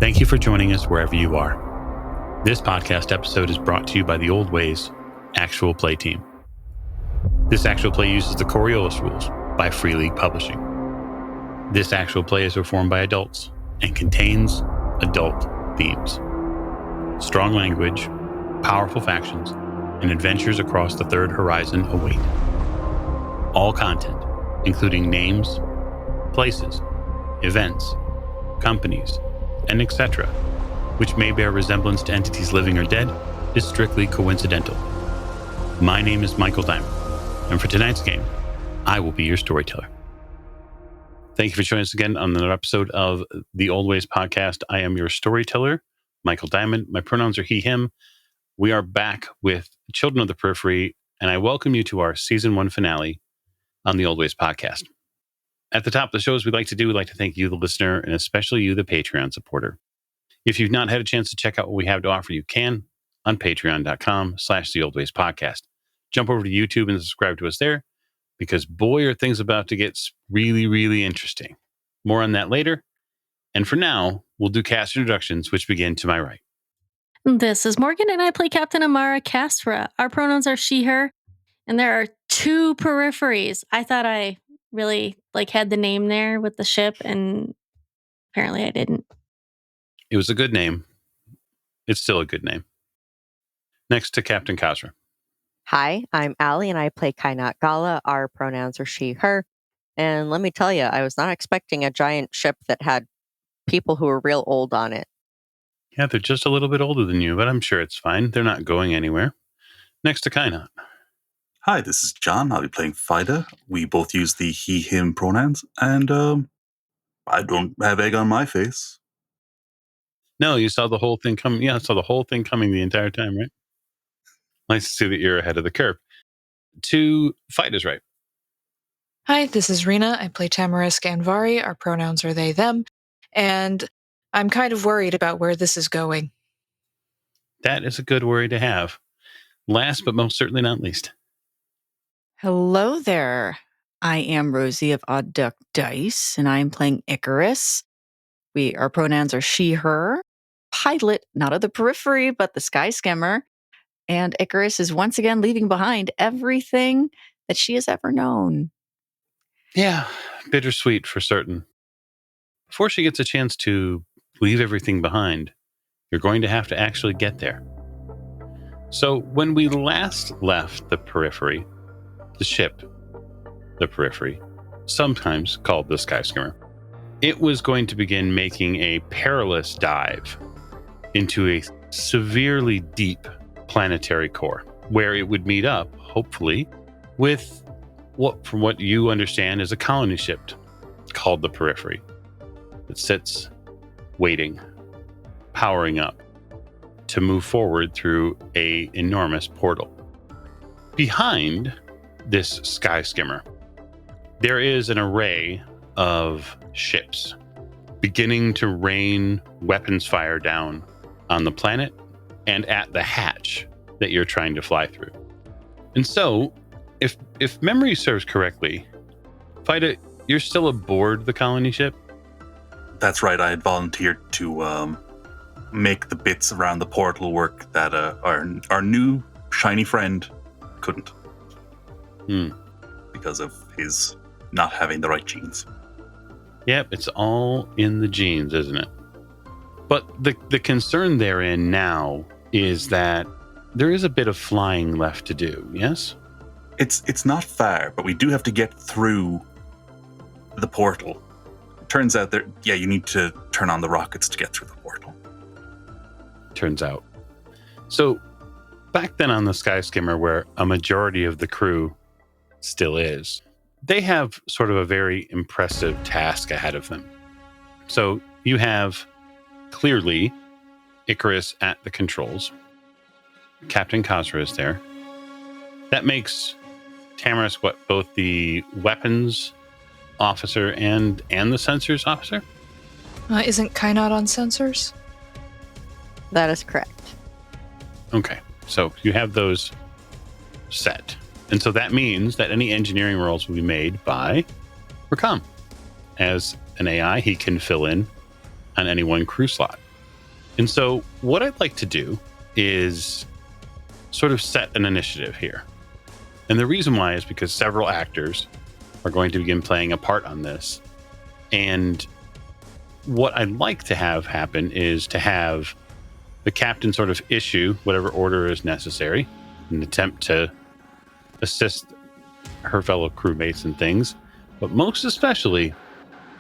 Thank you for joining us wherever you are. This podcast episode is brought to you by the Old Ways Actual Play team. This actual play uses the Coriolis rules by Free League Publishing. This actual play is performed by adults and contains adult themes. Strong language, powerful factions, and adventures across the third horizon await. All content, including names, places, events, companies, and etc., which may bear resemblance to entities living or dead, is strictly coincidental. My name is Michael Diamond, and for tonight's game, I will be your storyteller. Thank you for joining us again on another episode of the Old Ways podcast. I am your storyteller, Michael Diamond. My pronouns are he, him. We are back with Children of the Periphery, and I welcome you to our season 1 finale on the Old Ways podcast. At the top of the show, as we'd like to thank you, the listener, and especially you, the Patreon supporter. If you've not had a chance to check out what we have to offer, you can on patreon.com/theoldwayspodcast. Jump over to YouTube and subscribe to us there, because boy, are things about to get really, really interesting. More on that later. And for now, we'll do cast introductions, which begin to my right. This is Morgan, and I play Captain Amara Castra. Our pronouns are she, her, and there are 2 peripheries. I thought I really had the name there with the ship, and apparently I didn't. It was a good name. It's still a good name. Next to Captain Kasra. Hi, I'm Allie, and I play Kainat Gala. Our pronouns are she, her. And let me tell you, I was not expecting a giant ship that had people who were real old on it. Yeah, they're just a little bit older than you, but I'm sure it's fine. They're not going anywhere. Next to Kainat. Hi, this is John. I'll be playing Fida. We both use the he, him pronouns, and I don't have egg on my face. No, you saw the whole thing coming. Yeah, I saw the whole thing coming the entire time, right? Nice to see that you're ahead of the curve. To Fida's right. Hi, this is Rena. I play Tamarisk Anvari. Our pronouns are they, them. And I'm kind of worried about where this is going. That is a good worry to have. Last, but most certainly not least. Hello there. I am Rosie of Odd Duck Dice, and I am playing Icarus. Our pronouns are she, her. Pilot, not of the Periphery, but the Sky Skimmer. And Icarus is once again leaving behind everything that she has ever known. Yeah, bittersweet for certain. Before she gets a chance to leave everything behind, you're going to have to actually get there. So when we last left the Periphery, the ship, the Periphery, sometimes called the Sky Skimmer, it was going to begin making a perilous dive into a severely deep planetary core, where it would meet up, hopefully, with what, from what you understand, is a colony ship called the Periphery that sits waiting, powering up to move forward through an enormous portal. Behind this Sky Skimmer, there is an array of ships beginning to rain weapons fire down on the planet and at the hatch that you're trying to fly through. And so, if memory serves correctly, Fida, you're still aboard the colony ship? That's right. I had volunteered to make the bits around the portal work that our new shiny friend couldn't. Because of his not having the right genes. Yep, it's all in the genes, isn't it? But the concern therein now is that there is a bit of flying left to do, yes? It's not far, but we do have to get through the portal. It turns out that, you need to turn on the rockets to get through the portal. Turns out. So, back then on the Sky Skimmer, where a majority of the crew still is, they have sort of a very impressive task ahead of them. So, you have clearly Icarus at the controls. Captain Kasra is there. That makes Tamarisk both the weapons officer and the sensors officer? Isn't Kainat on sensors? That is correct. Okay, so you have those set. And so that means that any engineering rolls will be made by Rakam. As an AI, he can fill in on any one crew slot. And so what I'd like to do is sort of set an initiative here. And the reason why is because several actors are going to begin playing a part on this. And what I'd like to have happen is to have the captain sort of issue whatever order is necessary in an attempt to assist her fellow crewmates and things, but most especially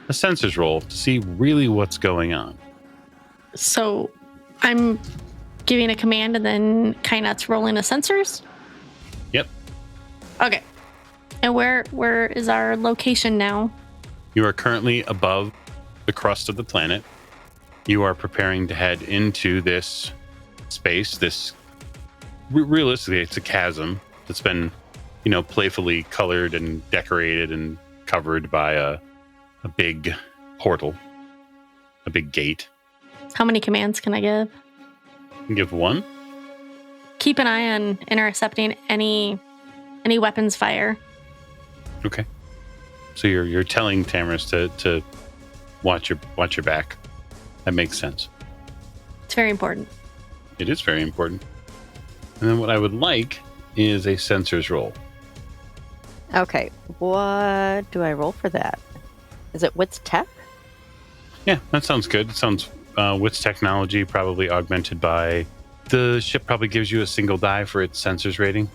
a sensors roll to see really what's going on. So I'm giving a command and then Kainat's rolling the sensors? Yep. Okay. And where is our location now? You are currently above the crust of the planet. You are preparing to head into this space. Realistically, it's a chasm that's been, playfully colored and decorated and covered by a big portal, a big gate. How many commands can I give? You can give one. Keep an eye on intercepting any weapons fire. Okay. So you're telling Tamaris to watch your back. That makes sense. It's very important. It is very important. And then what I would like is a sensors roll. Okay, what do I roll for that? Is it wits tech? Yeah, that sounds good. It sounds with technology probably augmented by the ship probably gives you a single die for its sensors rating.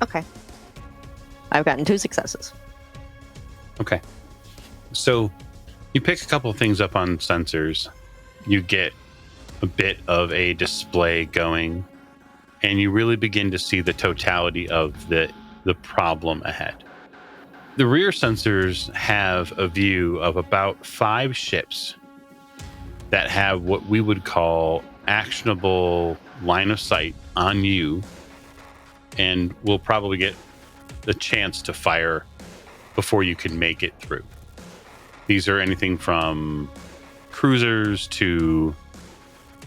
Okay. I've gotten 2 successes. Okay. So you pick a couple of things up on sensors. You get a bit of a display going, and you really begin to see the totality of the problem ahead. The rear sensors have a view of about 5 ships that have what we would call actionable line of sight on you, and will probably get the chance to fire before you can make it through. These are anything from cruisers to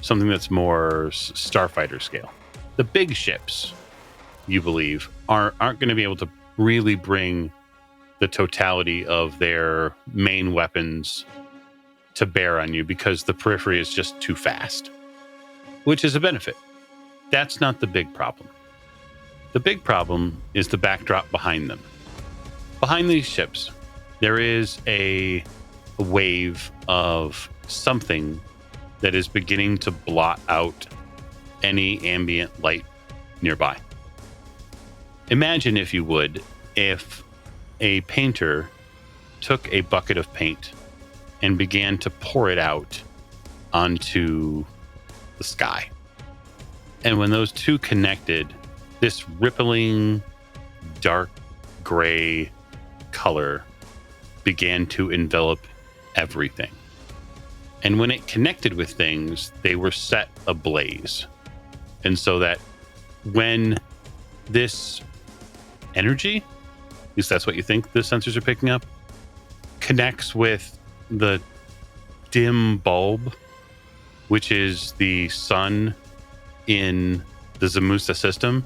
something that's more starfighter scale. The big ships, you believe, aren't going to be able to really bring the totality of their main weapons to bear on you because the periphery is just too fast, which is a benefit. That's not the big problem. The big problem is the backdrop behind them. Behind these ships, there is a wave of something that is beginning to blot out any ambient light nearby. Imagine, if you would, if a painter took a bucket of paint and began to pour it out onto the sky. And when those two connected, this rippling, dark gray color began to envelop everything. And when it connected with things, they were set ablaze. And so that when this energy, at least that's what you think the sensors are picking up, connects with the dim bulb, which is the sun in the Zamusa system,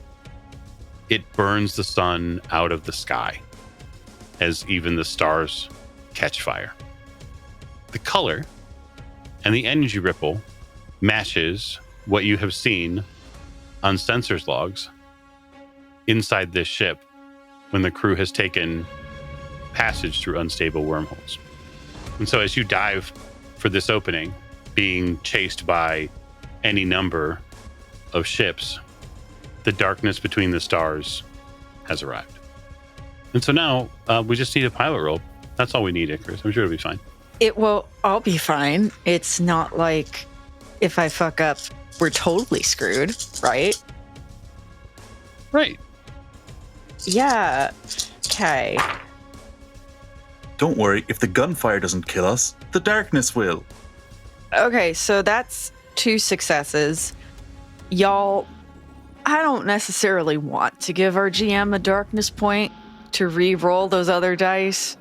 it burns the sun out of the sky as even the stars catch fire. The color and the energy ripple matches what you have seen on sensors logs inside this ship when the crew has taken passage through unstable wormholes. And so as you dive for this opening, being chased by any number of ships, the darkness between the stars has arrived. And so now we just need a pilot roll. That's all we need, Icarus. I'm sure it'll be fine. It will all be fine. It's not like if I fuck up, we're totally screwed, right? Right. Yeah. Okay. Don't worry, if the gunfire doesn't kill us, the darkness will. Okay, so that's 2 successes. Y'all, I don't necessarily want to give our GM a darkness point to re-roll those other dice.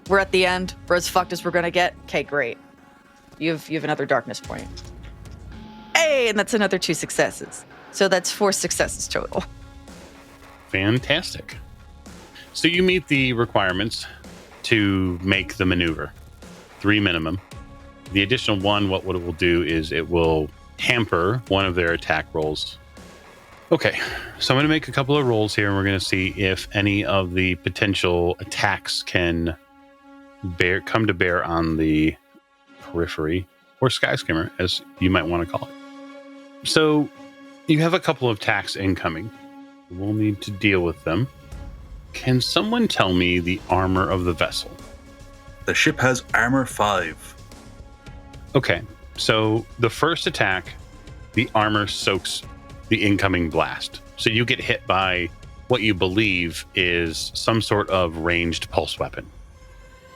We're at the end. We're as fucked as we're gonna get. Okay, great. You have another darkness point. Hey, and that's another 2 successes. So that's 4 successes total. Fantastic. So you meet the requirements to make the maneuver. 3 minimum. The additional 1, what it will do is it will hamper one of their attack rolls. Okay, so I'm going to make a couple of rolls here, and we're going to see if any of the potential attacks can come to bear on the Periphery, or Skyscammer, as you might want to call it. So you have a couple of attacks incoming. We'll need to deal with them. Can someone tell me the armor of the vessel? The ship has armor 5. Okay, so the first attack, the armor soaks the incoming blast. So you get hit by what you believe is some sort of ranged pulse weapon.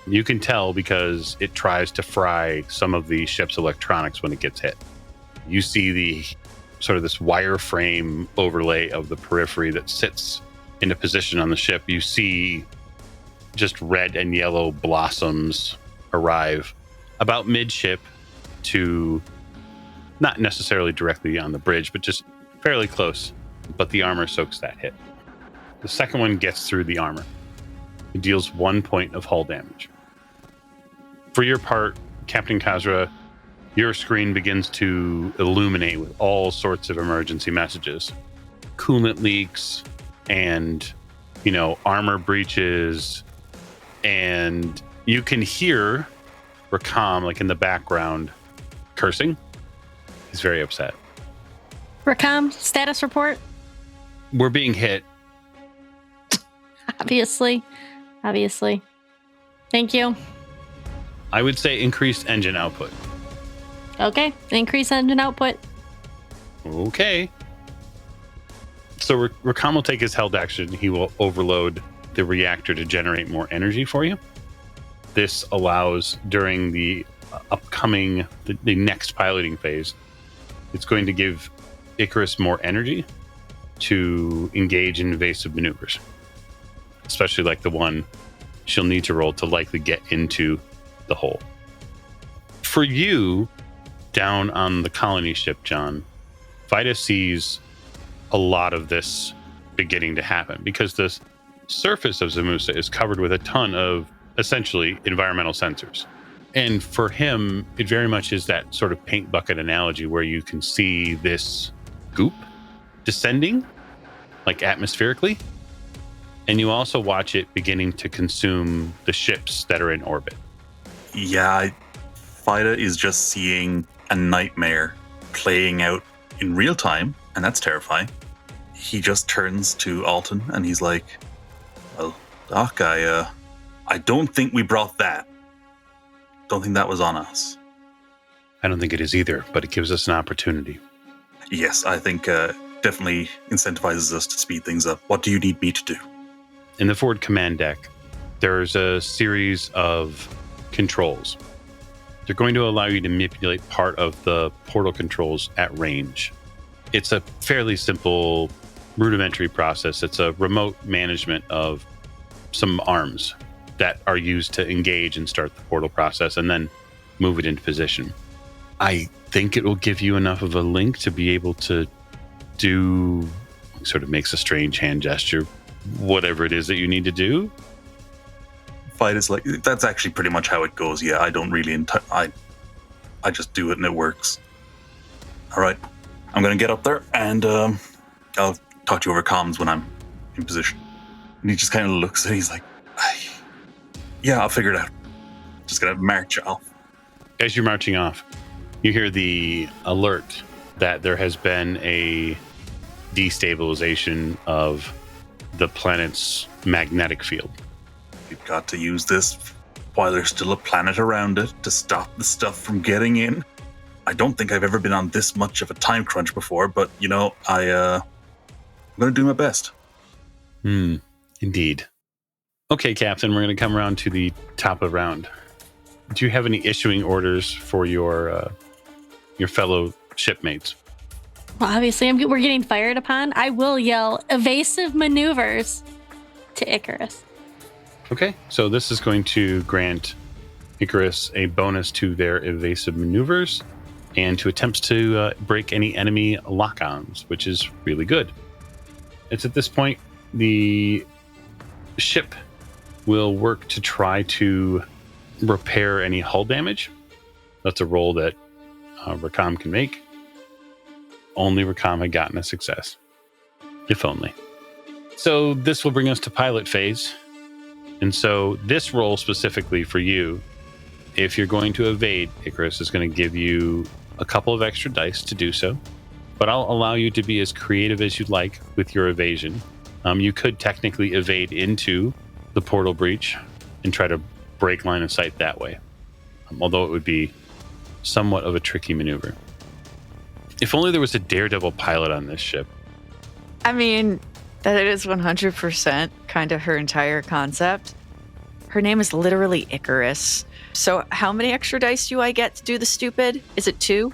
You can tell because it tries to fry some of the ship's electronics when it gets hit. You see the sort of this wireframe overlay of the Periphery that sits in a position on the ship. You see just red and yellow blossoms arrive about midship to not necessarily directly on the bridge, but just fairly close. But the armor soaks that hit. The second one gets through the armor. It deals 1 point of hull damage. For your part, Captain Kazra, your screen begins to illuminate with all sorts of emergency messages. Coolant leaks and, armor breaches. And you can hear Rakam, like in the background, cursing. He's very upset. Rakam, status report. We're being hit. Obviously. Thank you. I would say increased engine output. Okay, increase engine output. Okay. So Rakam will take his held action. He will overload the reactor to generate more energy for you. This allows during the upcoming, the next piloting phase, it's going to give Icarus more energy to engage in evasive maneuvers, especially like the one she'll need to roll to likely get into the hole. For you, down on the colony ship, John, Vida sees a lot of this beginning to happen because the surface of Zamusa is covered with a ton of essentially environmental sensors. And for him, it very much is that sort of paint bucket analogy where you can see this goop descending, like atmospherically. And you also watch it beginning to consume the ships that are in orbit. Yeah, Vida is just seeing a nightmare playing out in real time, and that's terrifying. He just turns to Alton and he's like, well, Doc, I don't think we brought that. Don't think that was on us. I don't think it is either, but it gives us an opportunity. Yes, I think definitely incentivizes us to speed things up. What do you need me to do? In the forward command deck, there's a series of controls. They're going to allow you to manipulate part of the portal controls at range. It's a fairly simple, rudimentary process. It's a remote management of some arms that are used to engage and start the portal process and then move it into position. I think it will give you enough of a link to be able to do, sort of makes a strange hand gesture, whatever it is that you need to do. Fight is like, that's actually pretty much how it goes. Yeah, I don't really, I just do it and it works. All right, I'm going to get up there and I'll talk to you over comms when I'm in position. And he just kind of looks and he's like, yeah, I'll figure it out. Just going to march off. As you're marching off, you hear the alert that there has been a destabilization of the planet's magnetic field. You've got to use this while there's still a planet around it to stop the stuff from getting in. I don't think I've ever been on this much of a time crunch before, but, I'm going to do my best. Indeed. Okay, Captain, we're going to come around to the top of the round. Do you have any issuing orders for your fellow shipmates? Well, obviously, we're getting fired upon. I will yell evasive maneuvers to Icarus. Okay, so this is going to grant Icarus a bonus to their evasive maneuvers and to attempts to break any enemy lock-ons, which is really good. It's at this point the ship will work to try to repair any hull damage. That's a roll that Rakam can make. only Rakam had gotten a success. If only. So this will bring us to pilot phase. And so this roll specifically for you, if you're going to evade, Icarus is going to give you a couple of extra dice to do so. But I'll allow you to be as creative as you'd like with your evasion. You could technically evade into the portal breach and try to break line of sight that way. Although it would be somewhat of a tricky maneuver. If only there was a daredevil pilot on this ship. I mean, that is 100% kind of her entire concept. Her name is literally Icarus. So how many extra dice do I get to do the stupid? Is it 2?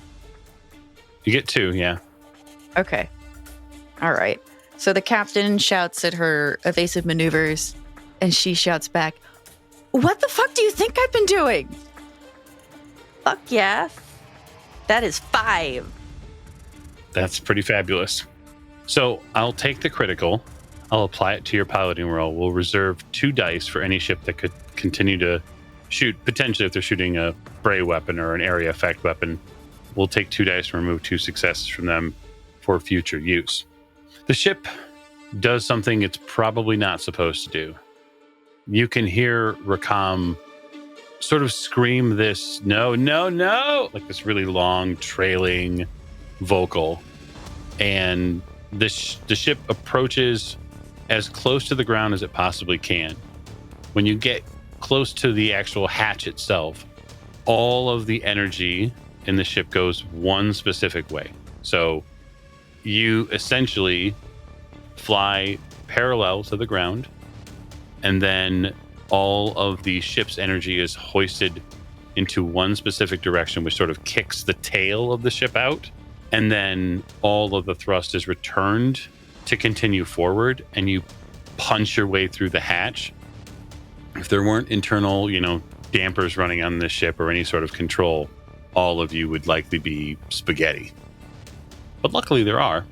You get 2, yeah. Okay. All right. So the captain shouts at her evasive maneuvers, and she shouts back, "What the fuck do you think I've been doing?" Fuck yeah. That is 5. That's pretty fabulous. So I'll take the critical. I'll apply it to your piloting roll. We'll reserve 2 dice for any ship that could continue to shoot, potentially if they're shooting a spray weapon or an area effect weapon. We'll take 2 dice and remove 2 successes from them for future use. The ship does something it's probably not supposed to do. You can hear Rakam sort of scream this, "No, no, no," like this really long, trailing vocal. And the ship approaches as close to the ground as it possibly can. When you get close to the actual hatch itself, all of the energy in the ship goes one specific way. So you essentially fly parallel to the ground, and then all of the ship's energy is hoisted into one specific direction, which sort of kicks the tail of the ship out. And then all of the thrust is returned to continue forward, and you punch your way through the hatch. If there weren't internal, dampers running on this ship or any sort of control, all of you would likely be spaghetti. But luckily there are.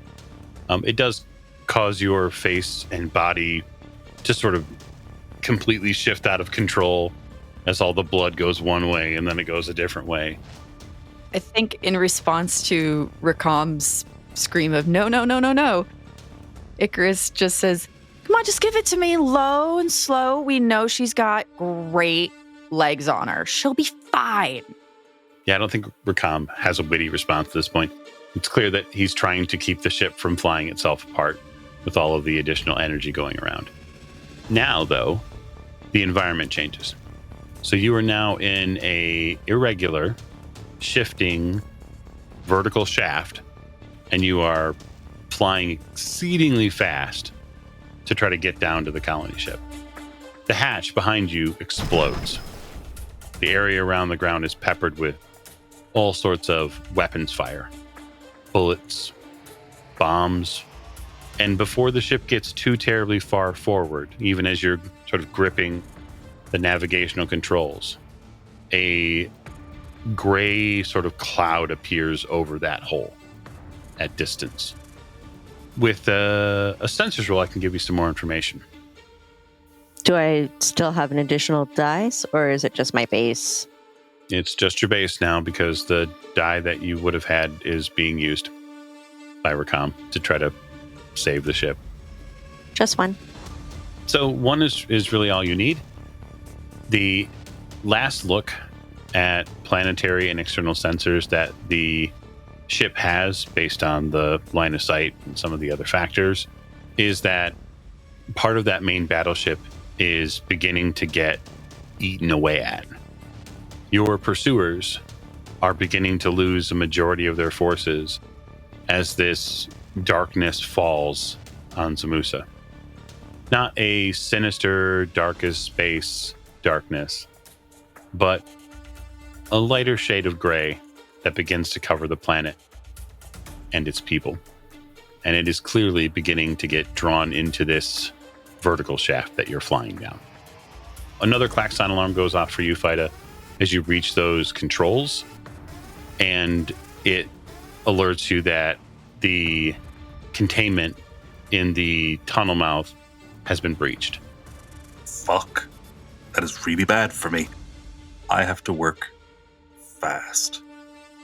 It does cause your face and body to sort of completely shift out of control as all the blood goes one way and then it goes a different way. I think in response to Rakam's scream of "No, no, no, no, no," Icarus just says, "Come on, just give it to me low and slow. We know she's got great legs on her. She'll be fine." Yeah, I don't think Rakam has a witty response at this point. It's clear that he's trying to keep the ship from flying itself apart with all of the additional energy going around. Now, though, the environment changes. So you are now in a irregular, shifting vertical shaft, and you are flying exceedingly fast to try to get down to the colony ship. The hatch behind you explodes. The area around the ground is peppered with all sorts of weapons fire, bullets, bombs, and before the ship gets too terribly far forward, even as you're sort of gripping the navigational controls, a gray sort of cloud appears over that hole at distance. With a sensors roll, I can give you some more information. Do I still have an additional dice, or is it just my base? It's just your base now because the die that you would have had is being used by Rakam to try to save the ship. Just one. So 1 is really all you need. The last look at planetary and external sensors that the ship has based on the line of sight and some of the other factors is that part of that main battleship is beginning to get eaten away at. Your pursuers are beginning to lose a majority of their forces as this darkness falls on Zamusa. Not a sinister, dark as space darkness, but a lighter shade of gray that begins to cover the planet and its people. And it is clearly beginning to get drawn into this vertical shaft that you're flying down. Another klaxon alarm goes off for you, Fida, as you reach those controls, and it alerts you that the containment in the tunnel mouth has been breached. Fuck. That is really bad for me. I have to work fast.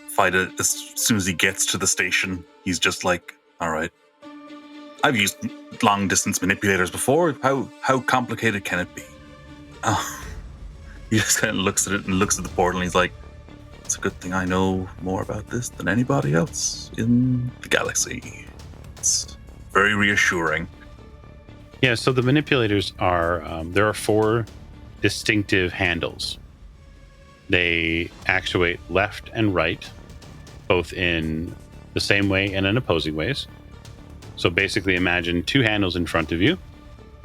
Fida, as soon as he gets to the station, He's just like, all right, I've used long distance manipulators before. How complicated can it be? He just kind of looks at it and looks at the portal, and he's like, it's a good thing I know more about this than anybody else in the galaxy. It's very reassuring. Yeah, so the manipulators are, there are 4 distinctive handles. They actuate left and right, both in the same way and in opposing ways. So basically imagine 2 handles in front of you,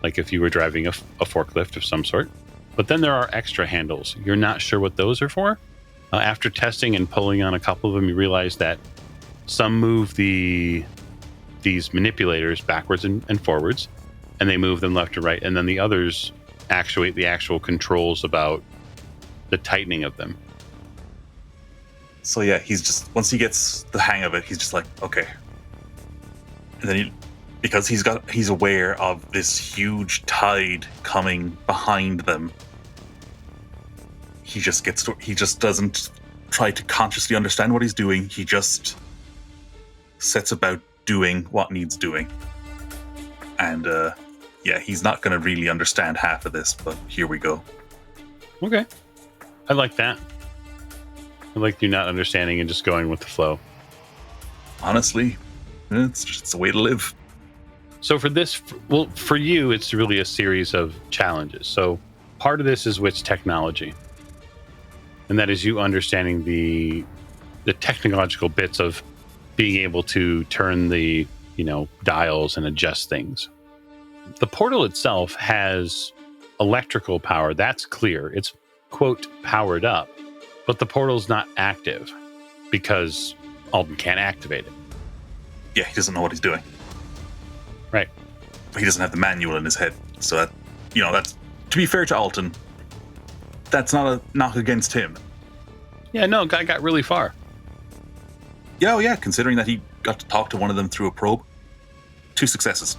like if you were driving a forklift of some sort. But then there are extra handles. You're not sure what those are for. After testing and pulling on a couple of them, you realize that some move these manipulators backwards and forwards, and they move them left to right. And then the others actuate the actual controls about the tightening of them. So yeah, he's just, once he gets the hang of it, he's just like, okay. And then because he's aware of this huge tide coming behind them, he just doesn't try to consciously understand what he's doing. He just sets about doing what needs doing. And yeah, he's not going to really understand half of this, but here we go. Okay. I like that. I like you not understanding and just going with the flow. Honestly, it's just a way to live. So for this, well, for you, it's really a series of challenges. So part of this is with technology. And that is you understanding the technological bits of being able to turn the, dials and adjust things. The portal itself has electrical power. That's clear. It's, quote, powered up. But the portal's not active because Alden can't activate it. Yeah, he doesn't know what he's doing. Right. He doesn't have the manual in his head. So that, that's, to be fair to Alton, that's not a knock against him. Yeah, no, guy got really far. Yeah, considering that he got to talk to one of them through a probe. 2 successes.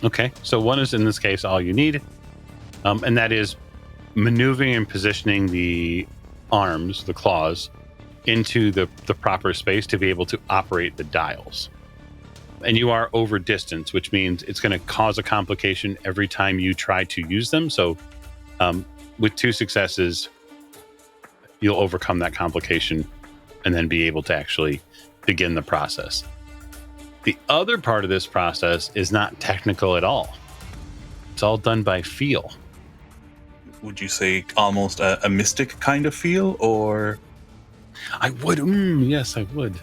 Okay, so 1 is in this case all you need. And that is maneuvering and positioning the arms, the claws, into the proper space to be able to operate the dials. And you are over distance, which means it's going to cause a complication every time you try to use them. So with 2 successes, you'll overcome that complication and then be able to actually begin the process. The other part of this process is not technical at all. It's all done by feel. Would you say almost a mystic kind of feel, or? I would. Yes, I would.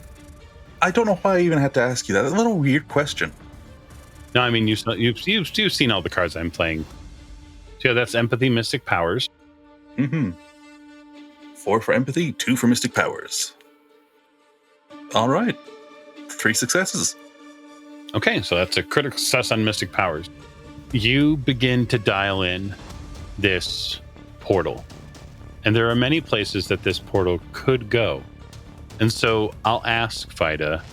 I don't know why I even had to ask you that. That's a little weird question. No, I mean, you've seen all the cards I'm playing. So yeah, that's empathy, mystic powers. 4 for empathy, 2 for mystic powers. All right. 3 successes. Okay, so that's a critical success on mystic powers. You begin to dial in this portal. And there are many places that this portal could go. And so I'll ask Vida,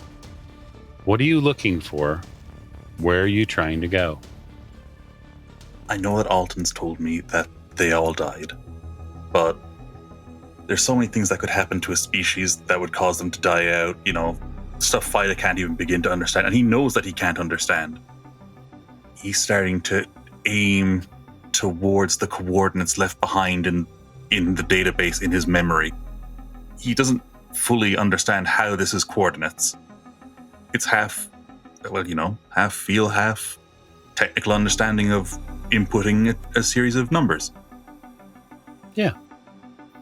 what are you looking for? Where are you trying to go? I know that Alton's told me that they all died, but there's so many things that could happen to a species that would cause them to die out, stuff Vida can't even begin to understand, and he knows that he can't understand. He's starting to aim towards the coordinates left behind in the database in his memory. He doesn't fully understand how this is coordinates. It's half feel, half technical understanding of inputting a series of numbers. Yeah.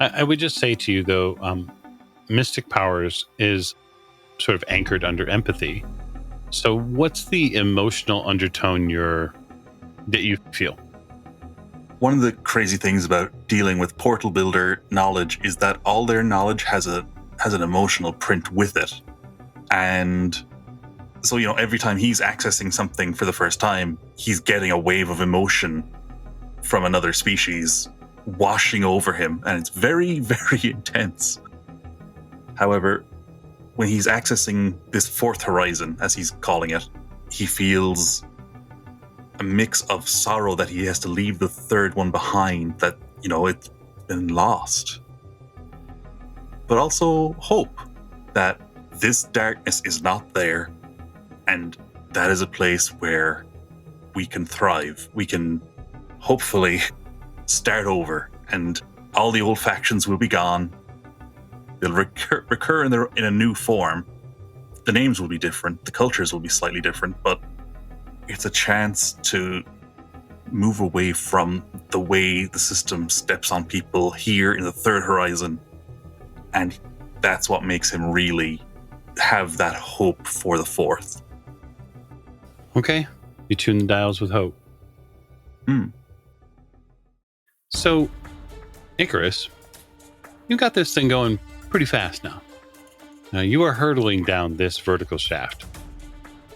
I would just say to you, though, mystic powers is sort of anchored under empathy. So what's the emotional undertone that you feel? One of the crazy things about dealing with portal builder knowledge is that all their knowledge has an emotional print with it. And so, every time he's accessing something for the first time, he's getting a wave of emotion from another species washing over him, and it's very, very intense. However, when he's accessing this 4th horizon, as he's calling it, he feels a mix of sorrow that he has to leave the 3rd one behind, that, it's been lost. But also hope that this darkness is not there, and that is a place where we can thrive. We can hopefully start over, and all the old factions will be gone. They'll recur in a new form. The names will be different, the cultures will be slightly different, but it's a chance to move away from the way the system steps on people here in the Third Horizon. And that's what makes him really have that hope for the Fourth. Okay. You tune the dials with hope. So, Icarus, you got this thing going pretty fast now. Now, you are hurtling down this vertical shaft.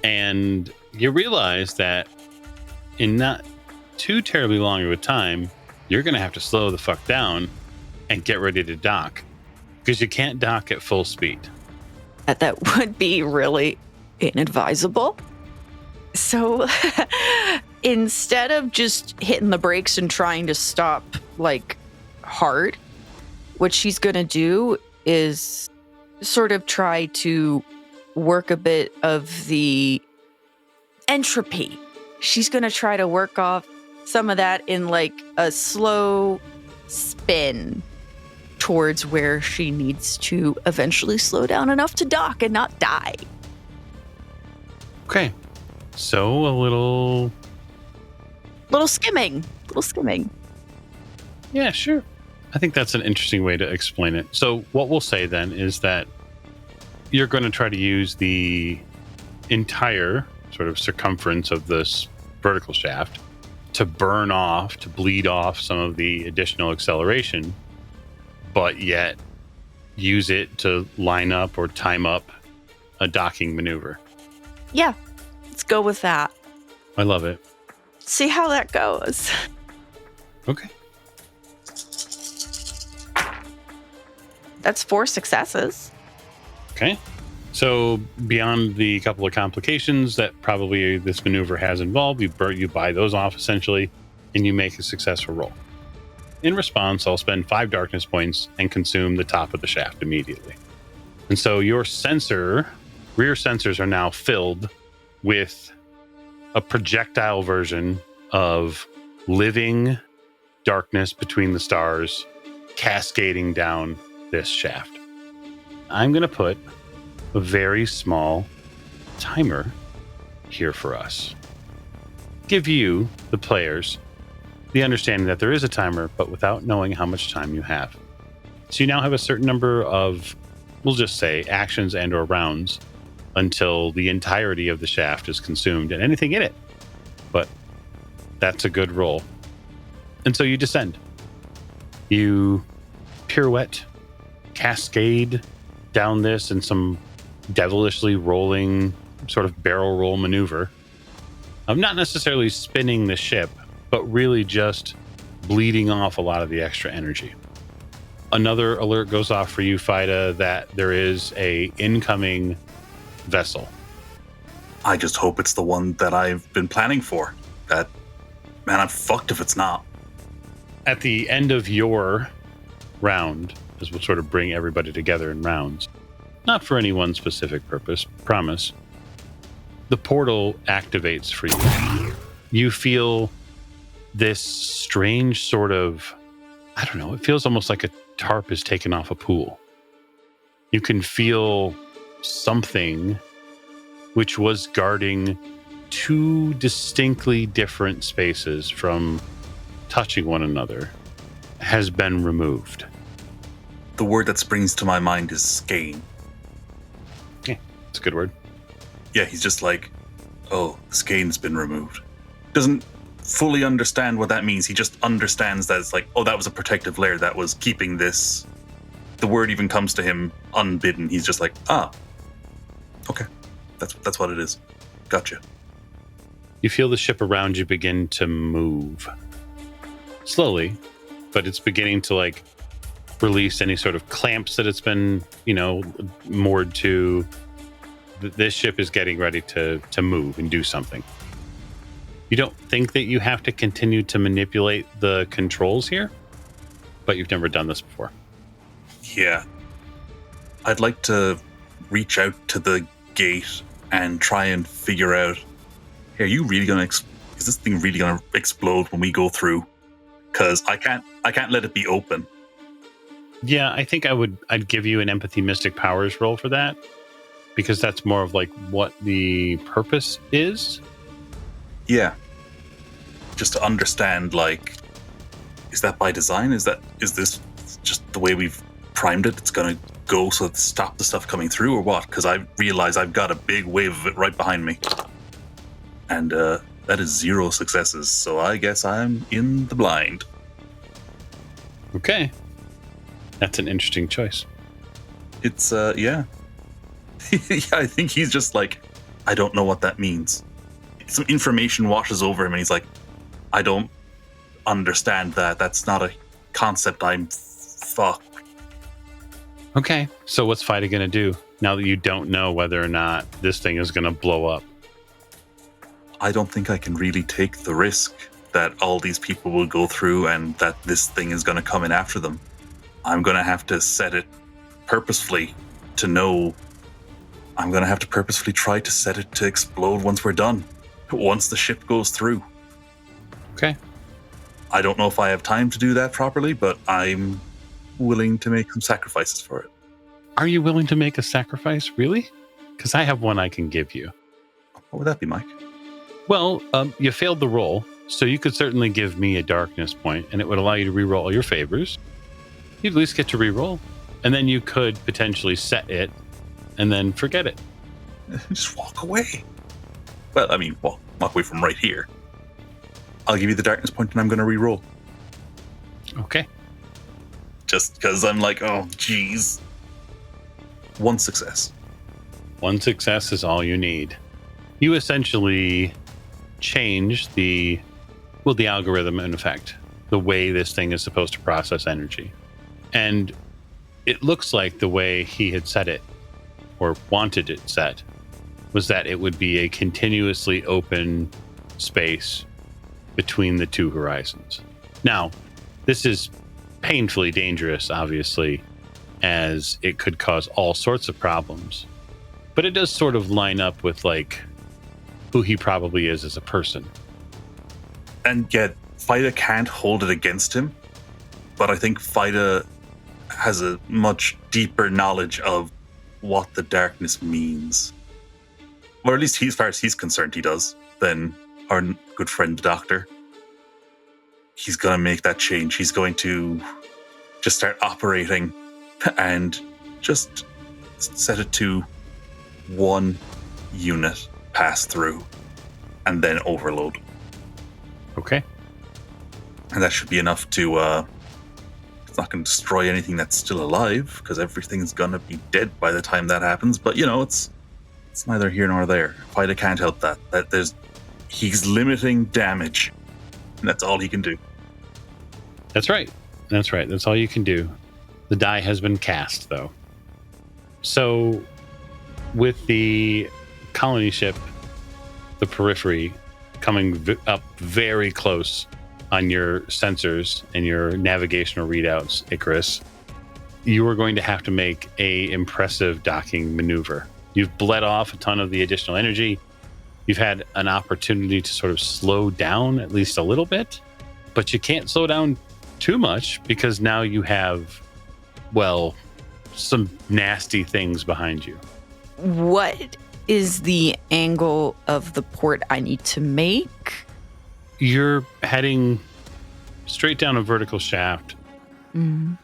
And you realize that in not too terribly long of a time, you're going to have to slow the fuck down and get ready to dock. Because you can't dock at full speed. That would be really inadvisable. So instead of just hitting the brakes and trying to stop like hard, what she's going to do is sort of try to work a bit of the entropy. She's going to try to work off some of that in like a slow spin towards where she needs to eventually slow down enough to dock and not die. Okay. So a little skimming. Yeah, sure. I think that's an interesting way to explain it. So what we'll say then is that you're going to try to use the entire sort of circumference of this vertical shaft to bleed off some of the additional acceleration, but yet use it to line up or time up a docking maneuver. Yeah, let's go with that. I love it. See how that goes. Okay. That's 4 successes. Okay. So beyond the couple of complications that probably this maneuver has involved, you buy those off essentially, and you make a successful roll. In response, I'll spend 5 darkness points and consume the top of the shaft immediately. And so your rear sensors are now filled with a projectile version of living darkness between the stars cascading down this shaft. I'm going to put a very small timer here for us. Give you, the players, the understanding that there is a timer, but without knowing how much time you have. So you now have a certain number of, we'll just say, actions and or rounds until the entirety of the shaft is consumed and anything in it. But that's a good roll. And so you descend. You pirouette, cascade down this in some devilishly rolling sort of barrel roll maneuver. I'm not necessarily spinning the ship, but really just bleeding off a lot of the extra energy. Another alert goes off for you, Fida, that there is a incoming vessel. I just hope it's the one that I've been planning for. Man, I'm fucked if it's not. At the end of your round, as we'll sort of bring everybody together in rounds, not for any one specific purpose, promise, the portal activates for you. You feel this strange sort of, I don't know, it feels almost like a tarp is taken off a pool. You can feel something which was guarding 2 distinctly different spaces from touching one another has been removed. The word that springs to my mind is skein. Yeah, it's a good word. Yeah, he's just like, oh, the skein's been removed. Doesn't fully understand what that means. He just understands that it's like, oh, that was a protective layer that was keeping this. The word even comes to him unbidden. He's just like, okay, that's what it is. Gotcha. You feel the ship around you begin to move. Slowly, but it's beginning to like release any sort of clamps that it's been, moored to. This ship is getting ready to move and do something. You don't think that you have to continue to manipulate the controls here, but you've never done this before. Yeah. I'd like to reach out to the gate and try and figure out, hey, are you really going to, is this thing really going to explode when we go through? Because I can't let it be open. Yeah, I think I'd give you an empathy mystic powers roll for that, because that's more of like what the purpose is. Yeah. Just to understand, like, is that by design? Is this just the way we've primed it? It's going to go so to stop the stuff coming through, or what? Because I realize I've got a big wave of it right behind me. And that is 0 successes, so I guess I'm in the blind. Okay. That's an interesting choice. It's, yeah. Yeah, I think he's just like, I don't know what that means. Some information washes over him and he's like, I don't understand that. That's not a concept. Fuck. Okay, so what's Fida going to do now that you don't know whether or not this thing is going to blow up? I don't think I can really take the risk that all these people will go through and that this thing is going to come in after them. I'm going to have to set it purposefully to know. I'm going to have to purposefully try to set it to explode once we're done. Once the ship goes through. Okay. I don't know if I have time to do that properly, but I'm willing to make some sacrifices for it. Are you willing to make a sacrifice, really? Because I have one I can give you. What would that be, Mike? Well, you failed the roll, so you could certainly give me a darkness point, and it would allow you to re-roll all your favors. You'd at least get to re-roll, and then you could potentially set it, and then forget it. Just walk away. Well, I mean, walk away from right here. I'll give you the darkness point, and I'm going to re-roll. Okay. Just because I'm like, oh, geez. 1 success. 1 success is all you need. You essentially change the algorithm, in effect, the way this thing is supposed to process energy. And it looks like the way he had set it, or wanted it set, was that it would be a continuously open space between the two horizons. Now, this is painfully dangerous, obviously, as it could cause all sorts of problems. But it does sort of line up with, like, who he probably is as a person. And yet, Fida can't hold it against him. But I think Fida has a much deeper knowledge of what the darkness means. Or at least as far as he's concerned, he does, than our good friend, the Doctor. He's going to make that change. He's going to just start operating and just set it to 1 unit pass through and then overload. Okay. And that should be enough to, it's not going to destroy anything that's still alive, because everything's going to be dead by the time that happens. But, you know, it's neither here nor there. Fida can't help that. He's limiting damage. And that's all he can do. That's right. That's all you can do. The die has been cast, though. So, with the colony ship, the Periphery, coming up very close on your sensors and your navigational readouts, Icarus, you are going to have to make a impressive docking maneuver. You've bled off a ton of the additional energy. You've had an opportunity to sort of slow down at least a little bit, but you can't slow down too much because now you have, well, some nasty things behind you. What is the angle of the port I need to make? You're heading straight down a vertical shaft. Mm.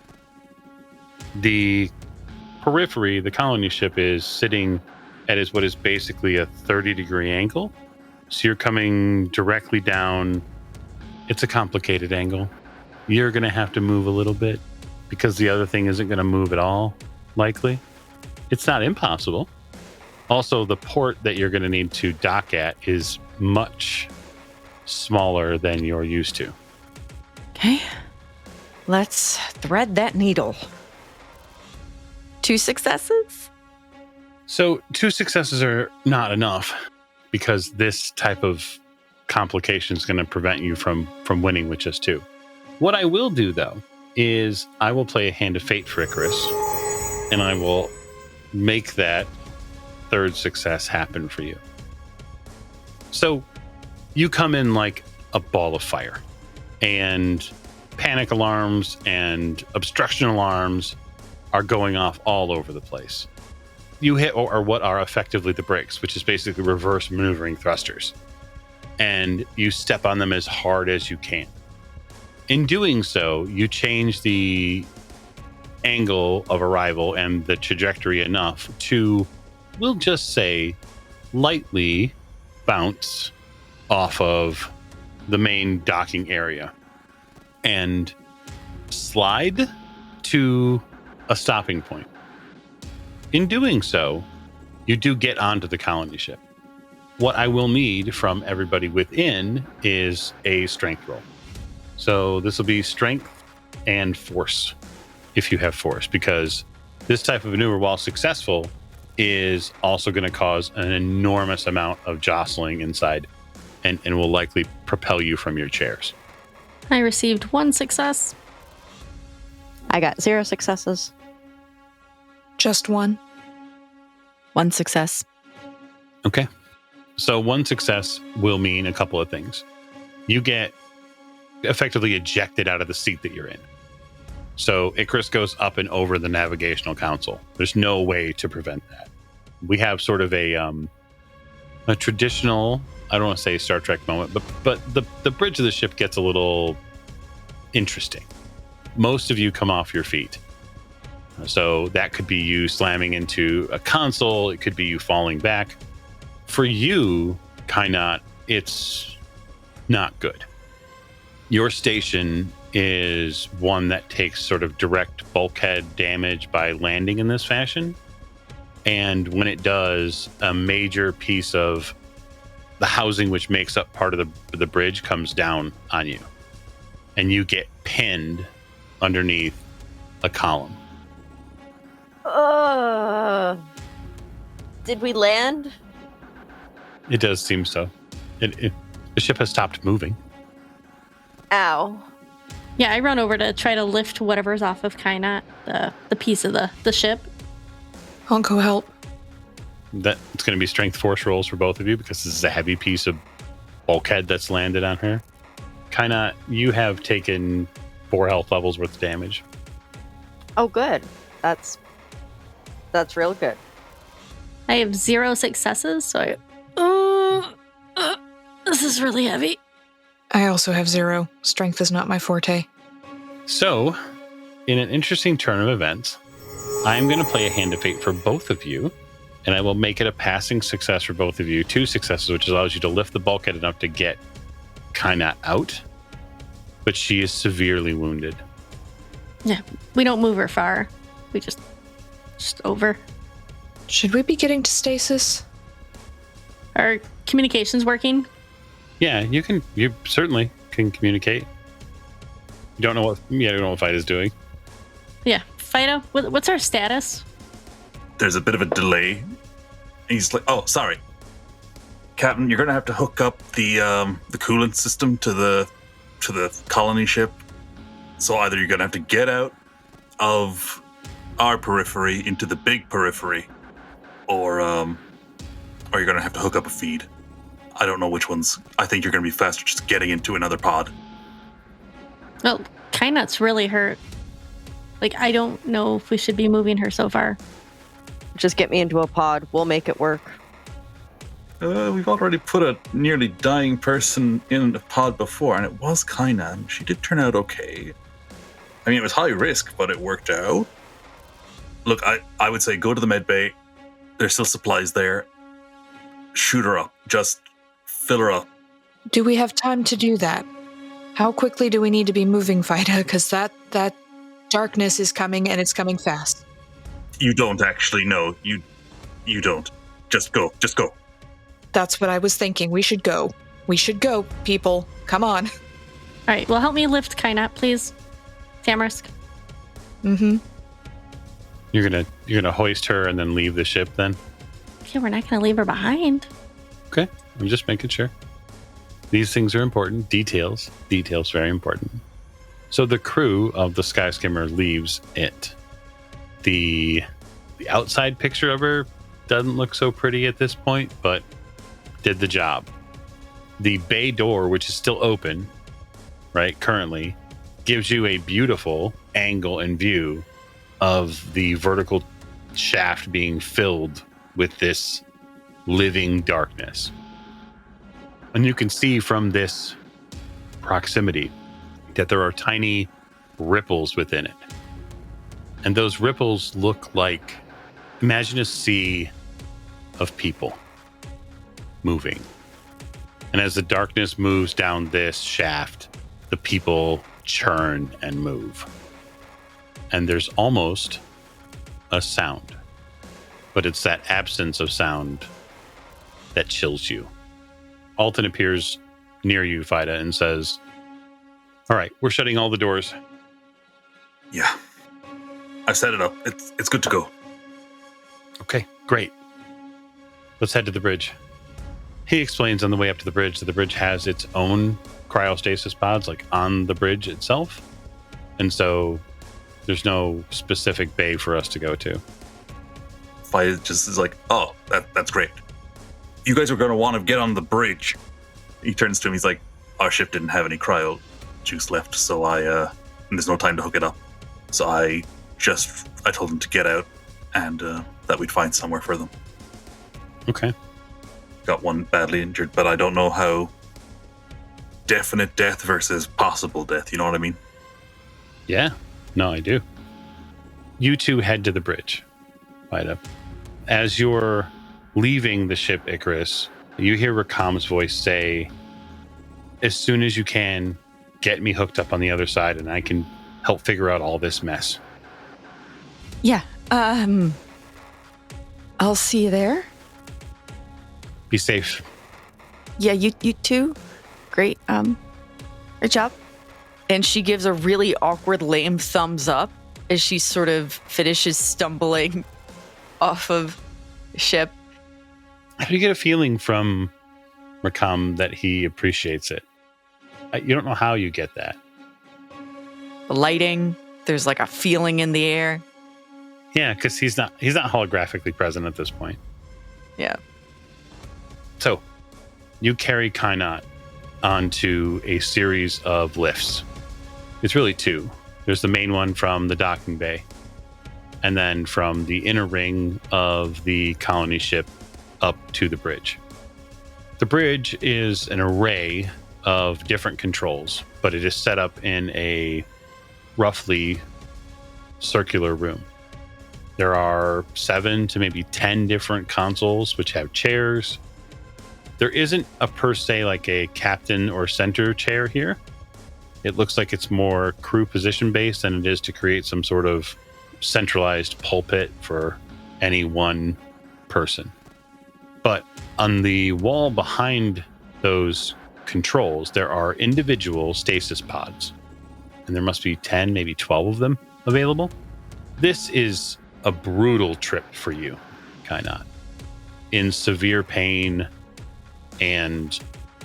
The Periphery, the colony ship, is sitting at what is basically a 30-degree angle. So you're coming directly down. It's a complicated angle. You're going to have to move a little bit because the other thing isn't going to move at all, likely. It's not impossible. Also, the port that you're going to need to dock at is much smaller than you're used to. Okay. Let's thread that needle. 2 successes? So 2 successes are not enough because this type of complication is going to prevent you from winning with just 2. What I will do, though, is I will play a hand of fate for Icarus, and I will make that third success happen for you. So you come in like a ball of fire, and panic alarms and obstruction alarms are going off all over the place. You hit or what are effectively the brakes, which is basically reverse maneuvering thrusters, and you step on them as hard as you can. In doing so, you change the angle of arrival and the trajectory enough to, we'll just say, lightly bounce off of the main docking area and slide to a stopping point. In doing so, you do get onto the colony ship. What I will need from everybody within is a strength roll. So this will be strength and force, if you have force, because this type of maneuver, while successful, is also going to cause an enormous amount of jostling inside and will likely propel you from your chairs. I received 1 success. I got 0 successes. Just 1. 1 success. Okay. So 1 success will mean a couple of things. You get effectively ejected out of the seat that you're in. So Icarus goes up and over the navigational console. There's no way to prevent that. We have sort of a traditional, I don't want to say Star Trek moment, but the bridge of the ship gets a little interesting. Most of you come off your feet. So that could be you slamming into a console. It could be you falling back. For you, Kainat, it's not good. Your station is one that takes sort of direct bulkhead damage by landing in this fashion. And when it does, a major piece of the housing which makes up part of the bridge comes down on you. And you get pinned underneath a column. Did we land? It does seem so. The ship has stopped moving. Ow. Yeah, I run over to try to lift whatever's off of Kainat, the piece of the ship. I'll go help. It's going to be strength force rolls for both of you because this is a heavy piece of bulkhead that's landed on her. Kainat, you have taken 4 health levels worth of damage. Oh, good. That's real good. I have 0 successes, so this is really heavy. I also have 0. Strength is not my forte. So, in an interesting turn of events, I'm going to play a hand of fate for both of you, and I will make it a passing success for both of you. 2 successes, which allows you to lift the bulkhead enough to get Kainat out, but she is severely wounded. Yeah, we don't move her far. We just over. Should we be getting to stasis? Are communications working? Yeah, you certainly can communicate. You don't know what Fido's doing. Yeah, Fido, what's our status? There's a bit of a delay. He's like, oh, sorry. Captain, you're going to have to hook up the coolant system to the colony ship. So either you're going to have to get out of our periphery into the big periphery, or you're going to have to hook up a feed. I don't know which ones. I think you're going to be faster just getting into another pod. Well, Kainat's really hurt. Like, I don't know if we should be moving her so far. Just get me into a pod. We'll make it work. We've already put a nearly dying person in a pod before, and it was Kainat. She did turn out okay. I mean, it was high risk, but it worked out. Look, I would say go to the med bay. There's still supplies there. Shoot her up. Just fill her up. Do we have time to do that? How quickly do we need to be moving, Vida? Because that darkness is coming, and it's coming fast. You don't actually know. You don't. Just go. Just go. That's what I was thinking. We should go. We should go, people. Come on. All right, well, help me lift Kainat, please. Tamarisk. Mm-hmm. You're gonna hoist her and then leave the ship then? Okay, we're not gonna leave her behind. Okay, I'm just making sure. These things are important. Details very important. So the crew of the Sky Skimmer leaves it. The outside picture of her doesn't look so pretty at this point, but did the job. The bay door, which is still open, right, currently, gives you a beautiful angle and view of the vertical shaft being filled with this living darkness. And you can see from this proximity that there are tiny ripples within it. And those ripples look like, imagine a sea of people moving. And as the darkness moves down this shaft, the people churn and move. And there's almost a sound, but it's that absence of sound that chills you. Alton appears near you, Fida, and says, all right, we're shutting all the doors. Yeah. I've set it up. It's good to go. Okay, great. Let's head to the bridge. He explains on the way up to the bridge that the bridge has its own cryostasis pods, like on the bridge itself. And so there's no specific bay for us to go to. Fai just is like, oh, that's great. You guys are going to want to get on the bridge. He turns to him. He's like, our ship didn't have any cryo juice left, so and there's no time to hook it up. So I told them to get out and that we'd find somewhere for them. Okay. Got one badly injured, but I don't know how definite death versus possible death, you know what I mean? Yeah, no, I do. You two head to the bridge, Vida. As you're leaving the ship Icarus, you hear Rakam's voice say, as soon as you can, get me hooked up on the other side and I can help figure out all this mess. Yeah, I'll see you there. Be safe. Yeah, you too. Great. Great job. And she gives a really awkward, lame thumbs up as she sort of finishes stumbling off of the ship. How do you get a feeling from Rakam that he appreciates it? You don't know how you get that. The lighting, there's like a feeling in the air. Yeah, because he's not holographically present at this point. Yeah. So, you carry Kainat onto a series of lifts. It's really two. There's the main one from the docking bay, and then from the inner ring of the colony ship up to the bridge. The bridge is an array of different controls, but it is set up in a roughly circular room. There are 7 to maybe 10 different consoles which have chairs. There isn't a per se like a captain or center chair here. It looks like it's more crew position based than it is to create some sort of centralized pulpit for any one person. But on the wall behind those controls, there are individual stasis pods. And there must be 10, maybe 12 of them available. This is a brutal trip for you, Kainat. In severe pain and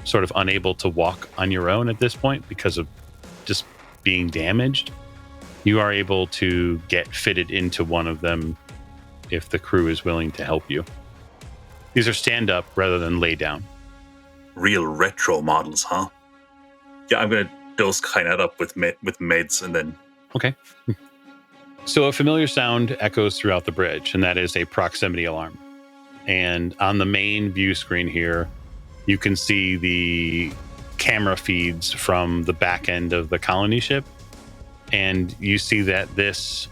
sort of unable to walk on your own at this point because of just being damaged, you are able to get fitted into one of them if the crew is willing to help you. These are stand up rather than lay down. Real retro models, huh? Yeah, I'm going to dose Kainat up with meds and then... Okay. So a familiar sound echoes throughout the bridge, and that is a proximity alarm. And on the main view screen here, you can see the camera feeds from the back end of the colony ship. And you see that this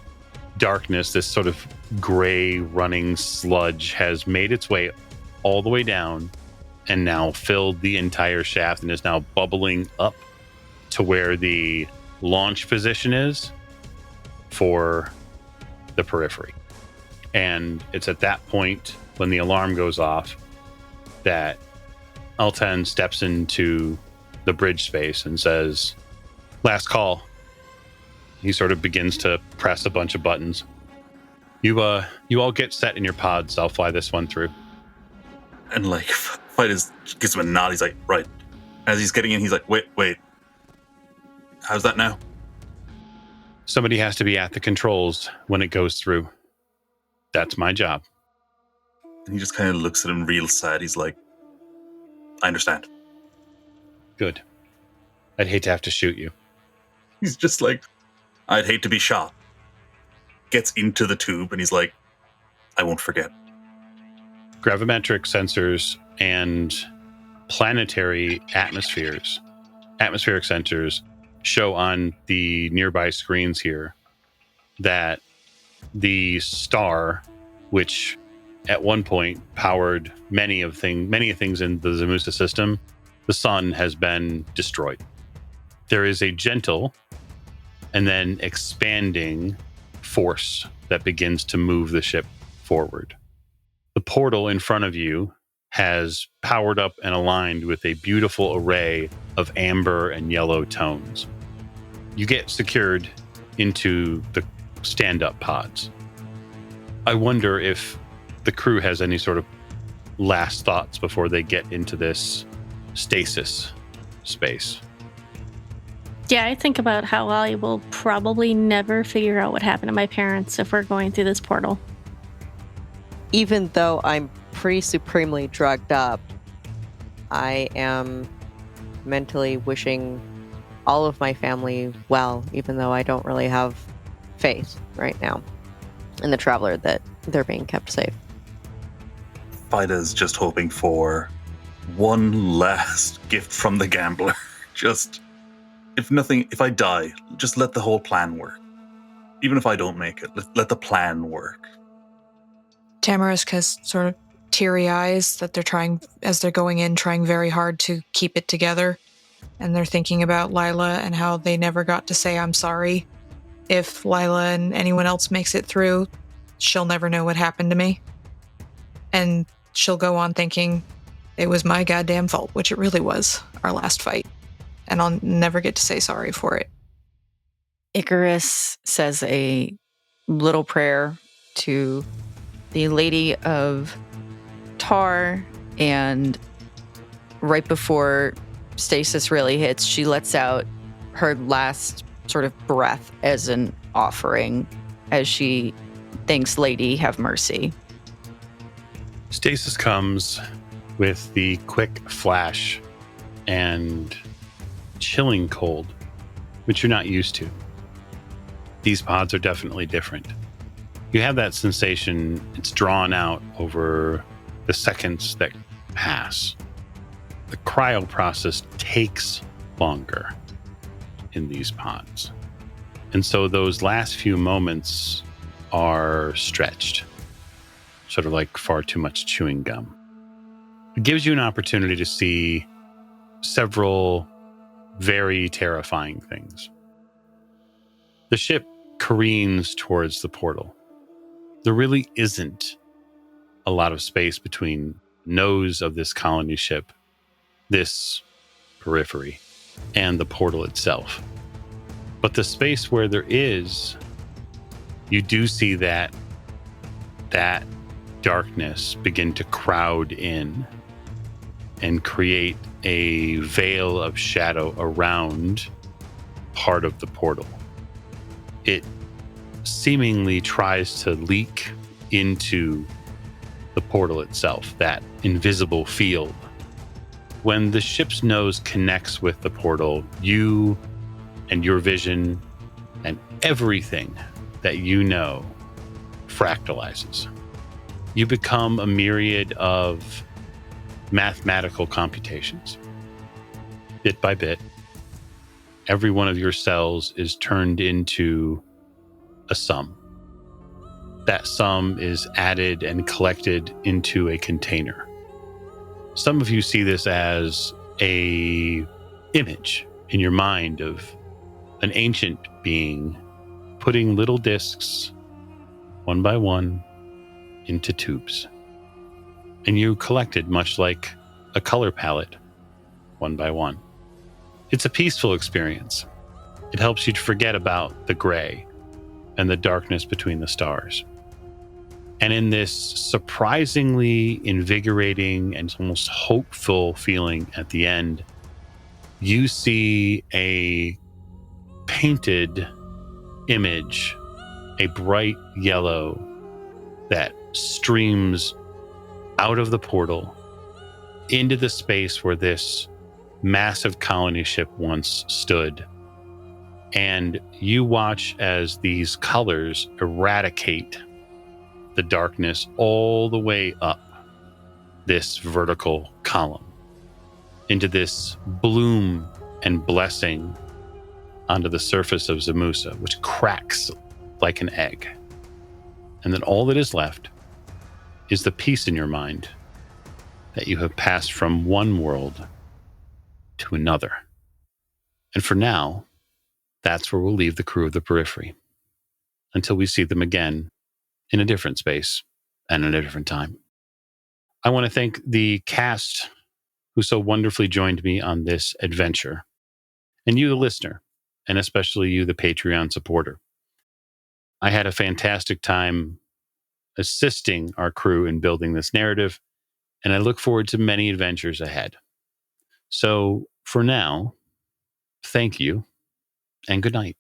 darkness, this sort of gray running sludge, has made its way all the way down and now filled the entire shaft and is now bubbling up to where the launch position is for the Periphery. And it's at that point when the alarm goes off that Alten steps into the bridge space and says, last call. He sort of begins to press a bunch of buttons. You all get set in your pods. I'll fly this one through. And like, Fight gives him a nod. He's like, right. As he's getting in, he's like, wait. How's that now? Somebody has to be at the controls when it goes through. That's my job. And he just kind of looks at him real sad. He's like, I understand. Good. I'd hate to have to shoot you. He's just like, I'd hate to be shot. Gets into the tube and he's like, I won't forget. Gravimetric sensors and planetary atmospheric sensors show on the nearby screens here that the star, which at one point powered many things in the Zamusa system, the sun has been destroyed. There is a gentle and then expanding force that begins to move the ship forward. The portal in front of you has powered up and aligned with a beautiful array of amber and yellow tones. You get secured into the stand-up pods. I wonder if the crew has any sort of last thoughts before they get into this stasis space. Yeah, I think about how I will probably never figure out what happened to my parents if we're going through this portal. Even though I'm pretty supremely drugged up, I am mentally wishing all of my family well, even though I don't really have faith right now in the traveler that they're being kept safe. Fida's just hoping for one last gift from the gambler. Just, if I die, just let the whole plan work. Even if I don't make it, let the plan work. Tamarisk has sort of teary eyes that they're trying very hard to keep it together. And they're thinking about Lila and how they never got to say I'm sorry. If Lila and anyone else makes it through, she'll never know what happened to me. And she'll go on thinking it was my goddamn fault, which it really was, our last fight. And I'll never get to say sorry for it. Icarus says a little prayer to the Lady of Tar, and right before stasis really hits, she lets out her last sort of breath as an offering as she thanks Lady have mercy. Stasis comes with the quick flash and chilling cold, which you're not used to. These pods are definitely different. You have that sensation, it's drawn out over the seconds that pass. The cryo process takes longer in these pods. And so those last few moments are stretched, sort of like far too much chewing gum. It gives you an opportunity to see several very terrifying things. The ship careens towards the portal. There really isn't a lot of space between nose of this colony ship, this periphery, and the portal itself. But the space where there is, you do see that darkness begin to crowd in and create a veil of shadow around part of the portal. It seemingly tries to leak into the portal itself, that invisible field. When the ship's nose connects with the portal, you and your vision and everything that you know fractalizes. You become a myriad of mathematical computations. Bit by bit, every one of your cells is turned into a sum. That sum is added and collected into a container. Some of you see this as a image in your mind of an ancient being putting little discs, one by one, into tubes. And you collected much like a color palette, one by one. It's a peaceful experience. It helps you to forget about the gray and the darkness between the stars. And in this surprisingly invigorating and almost hopeful feeling at the end, you see a painted image, a bright yellow that streams out of the portal into the space where this massive colony ship once stood. And you watch as these colors eradicate the darkness all the way up this vertical column into this bloom and blessing onto the surface of Zamusa, which cracks like an egg. And then all that is left is the peace in your mind that you have passed from one world to another. And for now, that's where we'll leave the crew of the Periphery until we see them again in a different space and at a different time. I want to thank the cast who so wonderfully joined me on this adventure, and you, the listener, and especially you, the Patreon supporter. I had a fantastic time assisting our crew in building this narrative, and I look forward to many adventures ahead. So for now, thank you and good night.